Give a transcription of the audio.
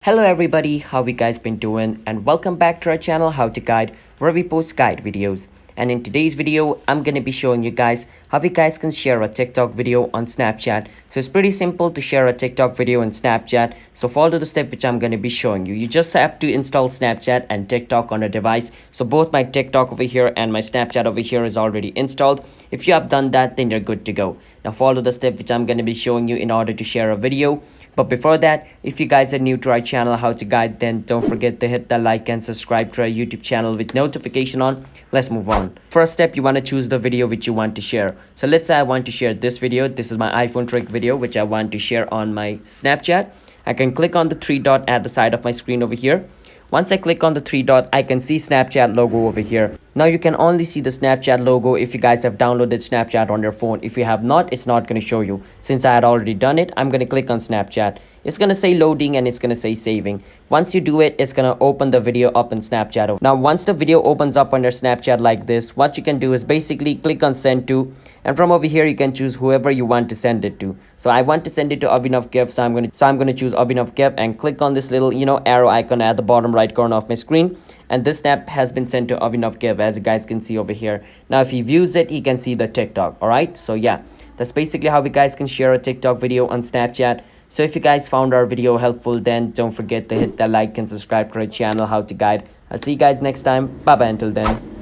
Hello everybody, how you guys been doing, and welcome back to our channel How to Guide, where we post guide videos. And in today's video I'm gonna be showing you guys how you guys can share a TikTok video on Snapchat. So it's pretty simple to share a TikTok video on Snapchat. So follow the step which I'm gonna be showing you. You just have to install Snapchat and TikTok on a device. So both my TikTok over here and my Snapchat over here is already installed. If you have done that, then you're good to go. Now follow the step which I'm gonna be showing you in order to share a video. But before that, if you guys are new to our channel How to Guide, then don't forget to hit the like and subscribe to our YouTube channel with notification on. Let's move on. First step, you want to choose the video which you want to share. So let's say I want to share this video. This is my iPhone trick video which I want to share on my Snapchat. I can click on the three dot at the side of my screen over here. Once I click on the three dot, I can see Snapchat logo over here. Now you can only see the Snapchat logo if you guys have downloaded Snapchat on your phone. If you have not, it's not going to show you. Since I had already done it, I'm going to click on Snapchat. It's going to say loading and it's going to say saving. Once you do it, it's going to open the video up in Snapchat. Now once the video opens up on your Snapchat like this, what you can do is basically click on send to, and from over here you can choose whoever you want to send it to. So I want to send it to Abhinav Kev, so I'm going to choose Abhinav Kev and click on this little arrow icon at the bottom right corner of my screen, and this snap has been sent to Abhinav Kev, as you guys can see over here. Now if he views it, he can see the TikTok. All right, so yeah, that's basically how you guys can share a TikTok video on Snapchat. So if you guys found our video helpful, then don't forget to hit that like and subscribe to our channel How to Guide. I'll see you guys next time. Bye bye until then.